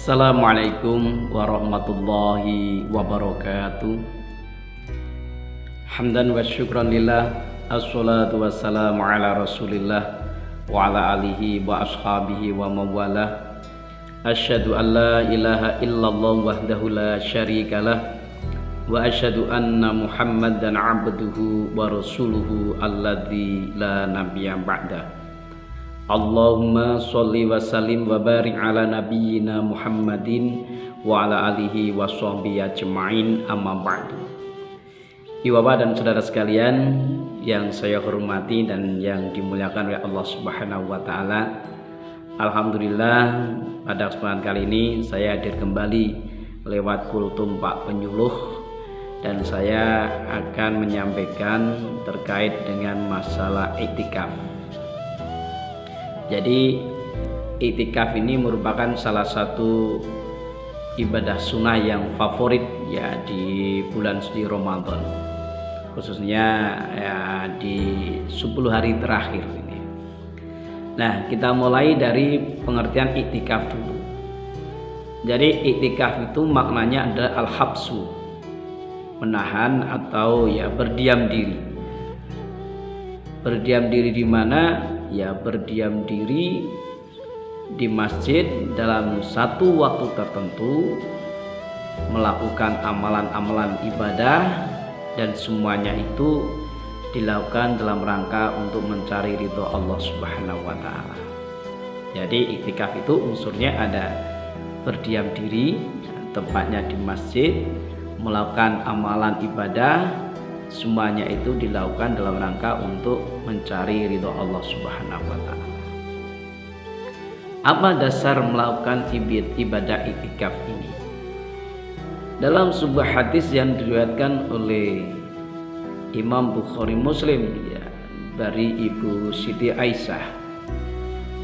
Assalamualaikum warahmatullahi wabarakatuh. Hamdan wa syukran lillah, assalatu wassalamu ala rasulillah wa ala alihi wa ashabihi wa mawalah. Asyhadu an la ilaha illallah wahdahu la syarikalah wa asyhadu anna muhammadan abduhu wa rasuluhu alladzi la nabiyya ba'dah. Allahumma sholli wa sallim wa barik ala nabiyyina Muhammadin wa ala alihi wa sahbihi ajma'in, amma ba'du. Ibu-bapak dan saudara sekalian yang saya hormati dan yang dimuliakan oleh Allah Subhanahu wa taala. Alhamdulillah, pada kesempatan kali ini saya hadir kembali lewat kultum Pak Penyuluh, dan saya akan menyampaikan terkait dengan masalah iktikaf. Jadi iktikaf ini merupakan salah satu ibadah sunnah yang favorit ya di bulan suci Ramadan, khususnya ya di 10 hari terakhir ini. Nah, kita mulai dari pengertian iktikaf dulu. Jadi iktikaf itu maknanya adalah al-habsu, menahan atau ya berdiam diri. Berdiam diri di mana? Ya berdiam diri di masjid dalam satu waktu tertentu, melakukan amalan-amalan ibadah, dan semuanya itu dilakukan dalam rangka untuk mencari ridho Allah Subhanahu wa taala. Jadi iktikaf itu unsurnya ada berdiam diri, tempatnya di masjid, melakukan amalan ibadah, semuanya itu dilakukan dalam rangka untuk mencari ridho Allah Subhanahu wa taala. Apa dasar melakukan ibadah iktikaf ini? Dalam sebuah hadis yang diriwayatkan oleh Imam Bukhari Muslim ya, dari Ibu Siti Aisyah,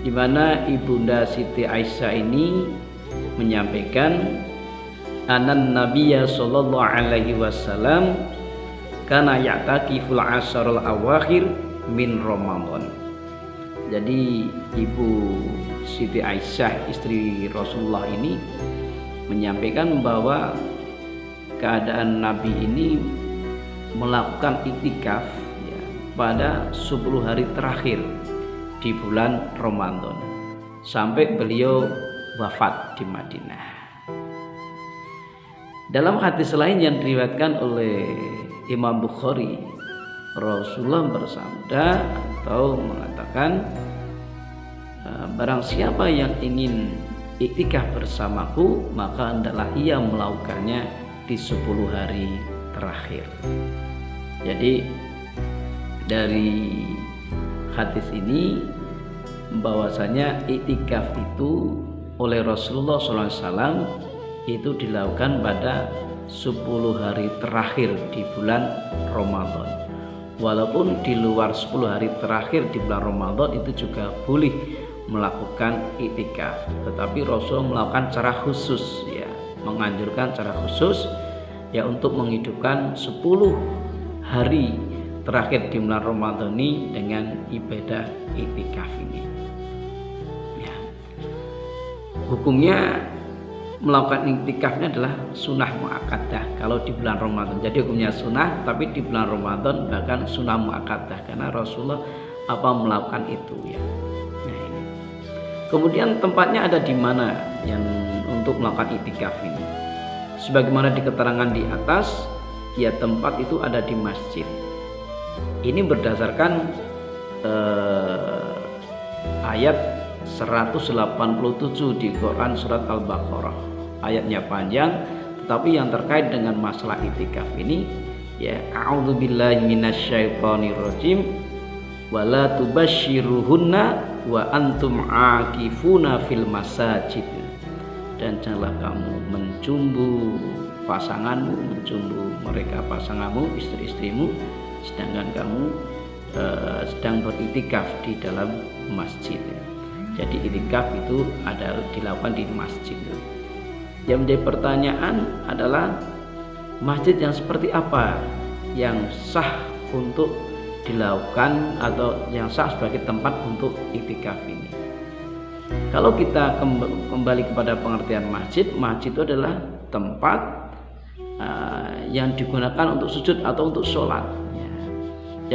di mana Ibunda Siti Aisyah ini menyampaikan anan Nabiyya sallallahu alaihi wasallam karena ya'takiful asharul awakhir min Ramadan. Jadi Ibu Siti Aisyah, istri Rasulullah ini, menyampaikan bahwa keadaan Nabi ini melakukan iktikaf ya, pada 10 hari terakhir di bulan Ramadan sampai beliau wafat di Madinah. Dalam hadis lain yang diriwayatkan oleh Imam Bukhari, Rasulullah bersabda atau mengatakan, barang siapa yang ingin iktikaf bersamaku, maka hendaklah ia melakukannya di 10 hari terakhir. Jadi dari hadis ini bahwasanya iktikaf itu oleh Rasulullah SAW itu dilakukan pada 10 hari terakhir di bulan Ramadan. Walaupun di luar 10 hari terakhir di bulan Ramadan itu juga boleh melakukan iktikaf, tetapi Rasul melakukan secara khusus ya, menganjurkan secara khusus ya untuk menghidupkan 10 hari terakhir di bulan Ramadan ini dengan ibadah iktikaf ini. Ya. Hukumnya melakukan iktikafnya adalah sunnah muakkadah kalau di bulan Ramadan. Jadi hukumnya sunnah, tapi di bulan Ramadan bahkan sunnah muakkadah karena Rasulullah melakukan itu ya. Nah, ini. Kemudian tempatnya ada di mana yang untuk melakukan iktikaf ini? Sebagaimana di keterangan di atas, ya tempat itu ada di masjid. Ini berdasarkan ayat 187 di Quran surat Al-Baqarah. Ayatnya panjang, tetapi yang terkait dengan masalah iktikaf ini ya, a'udzubillahi minasyaitonirrajim wala tubasyiruhunna wa antum aakifuna fil masajid. Dan janganlah kamu mencumbu pasanganmu, mencumbu mereka pasanganmu, istri-istrimu, sedangkan kamu sedang beriktikaf di dalam masjid. Jadi iktikaf itu ada dilakukan di masjid. Yang menjadi pertanyaan adalah masjid yang seperti apa yang sah untuk dilakukan atau yang sah sebagai tempat untuk iktikaf ini. Kalau kita kembali kepada pengertian masjid, masjid itu adalah tempat yang digunakan untuk sujud atau untuk sholat. Ya.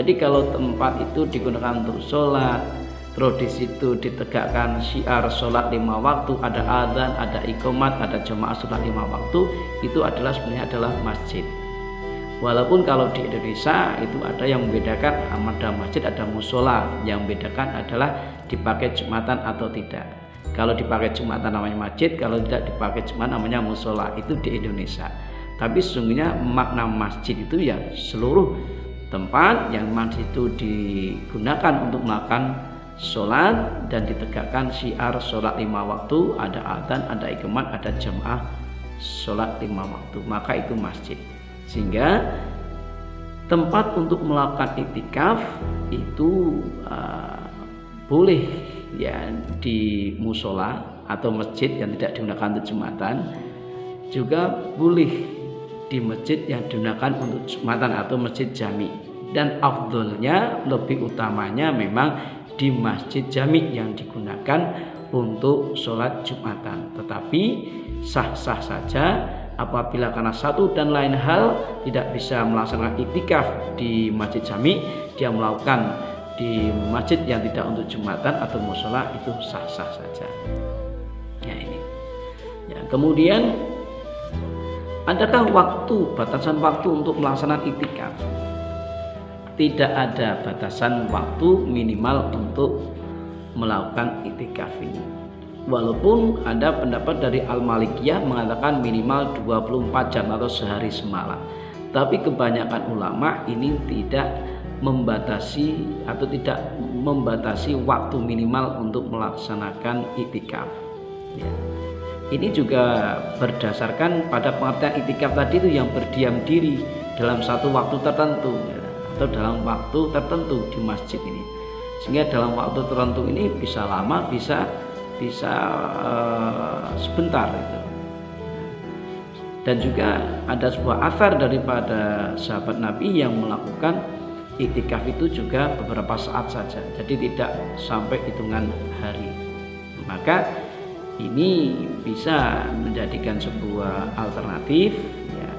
Jadi kalau tempat itu digunakan untuk sholat, terus di situ ditegakkan syiar sholat 5 waktu, ada adzan, ada iqomat, ada jamaah sholat 5 waktu, itu adalah sebenarnya adalah masjid. Walaupun kalau di Indonesia itu ada yang membedakan, ada masjid, ada musola. Yang membedakan adalah dipakai Jumatan atau tidak. Kalau dipakai Jumatan namanya masjid, kalau tidak dipakai Jumatan namanya musola. Itu di Indonesia. Tapi sesungguhnya makna masjid itu ya seluruh tempat yang masjid itu digunakan untuk melakukan sholat dan ditegakkan syiar sholat 5 waktu, ada adzan, ada iqamat, ada jamaah sholat 5 waktu. Maka itu masjid. Sehingga tempat untuk melakukan iktikaf itu boleh ya di musola atau masjid yang tidak digunakan untuk Jumatan, juga boleh di masjid yang digunakan untuk Jumatan atau masjid jami. Dan afdolnya, lebih utamanya memang di masjid jami yang digunakan untuk sholat Jumatan. Tetapi sah-sah saja apabila karena satu dan lain hal tidak bisa melaksanakan iktikaf di masjid jami, dia melakukan di masjid yang tidak untuk Jumatan atau musola, itu sah-sah saja. Ya ini. Ya, kemudian adakah batasan waktu untuk melaksanakan iktikaf? Tidak ada batasan waktu minimal untuk melakukan iktikaf ini. Walaupun ada pendapat dari Al-Malikiyah mengatakan minimal 24 jam atau sehari semalam. Tapi kebanyakan ulama ini tidak membatasi atau tidak membatasi waktu minimal untuk melaksanakan iktikaf. Ya. Ini juga berdasarkan pada pengertian iktikaf tadi itu yang berdiam diri dalam satu waktu tertentu ya, atau dalam waktu tertentu di masjid ini. Sehingga dalam waktu tertentu ini bisa lama, bisa sebentar itu. Dan juga ada sebuah athar daripada sahabat Nabi yang melakukan iktikaf itu juga beberapa saat saja, jadi tidak sampai hitungan hari. Maka ini bisa menjadikan sebuah alternatif ya.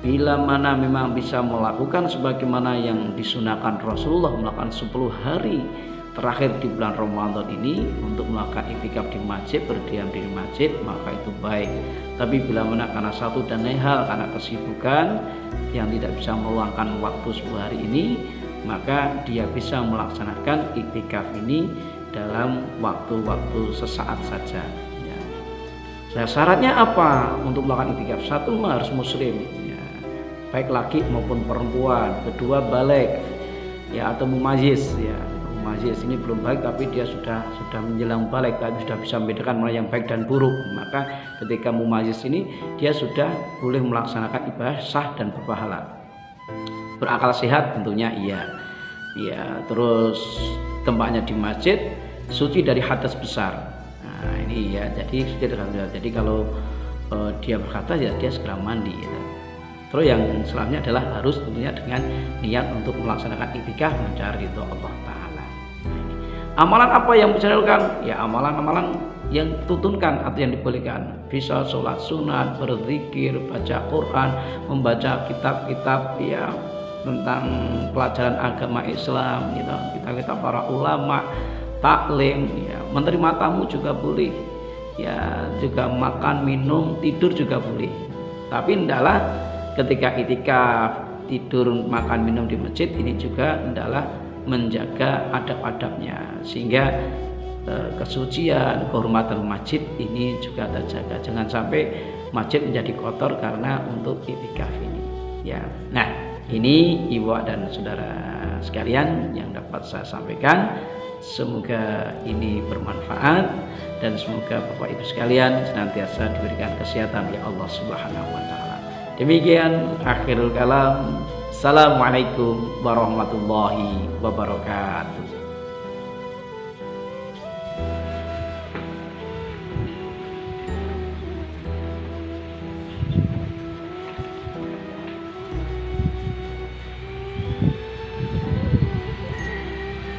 Bila mana memang bisa melakukan sebagaimana yang disunahkan Rasulullah, melakukan 10 hari terakhir di bulan Ramadan ini untuk melakukan iktikaf di masjid, berdiam di masjid, maka itu baik. Tapi bila mana karena satu dan lain hal, karena kesibukan yang tidak bisa meluangkan waktu 10 hari ini, maka dia bisa melaksanakan iktikaf ini dalam waktu-waktu sesaat saja ya. Nah, syaratnya apa untuk melakukan iktikaf? Satu, harus muslim ya, baik laki maupun perempuan. Kedua, baligh ya atau mumayyiz ya. Mumayyiz ini belum baik tapi dia sudah menjelang baligh, tapi sudah bisa membedakan mana yang baik dan buruk. Maka ketika mumayyiz ini dia sudah boleh melaksanakan ibadah sah dan berpahala. Berakal sehat tentunya iya. Ya, terus tempatnya di masjid, suci dari hadas besar. Nah, ini ya, jadi suci dari hadas besar. Jadi kalau dia berkata ya dia segera mandi ya. Terus yang selanjutnya adalah harus tentunya dengan niat untuk melaksanakan iktikaf mencari ridho Allah Ta'ala. Amalan apa yang bisa dilakukan? Ya amalan-amalan yang dituntunkan atau yang dibolehkan. Bisa sholat sunat, berzikir, baca Quran, membaca kitab-kitab ya tentang pelajaran agama Islam, gitu, kitab-kitab para ulama, taklim, ya, menerima tamu juga boleh, ya juga makan, minum, tidur juga boleh. Tapi hendaklah ketika iktikaf tidur, makan, minum di masjid ini juga hendaklah menjaga adab-adabnya sehingga kesucian, kehormatan masjid ini juga terjaga. Jangan sampai masjid menjadi kotor karena untuk iktikaf ini. Ya, nah ini ibu dan saudara sekalian yang dapat saya sampaikan. Semoga ini bermanfaat dan semoga Bapak Ibu sekalian senantiasa diberikan kesehatan ya Allah Subhanahu wa taala. Demikian akhirul kalam. Assalamualaikum warahmatullahi wabarakatuh.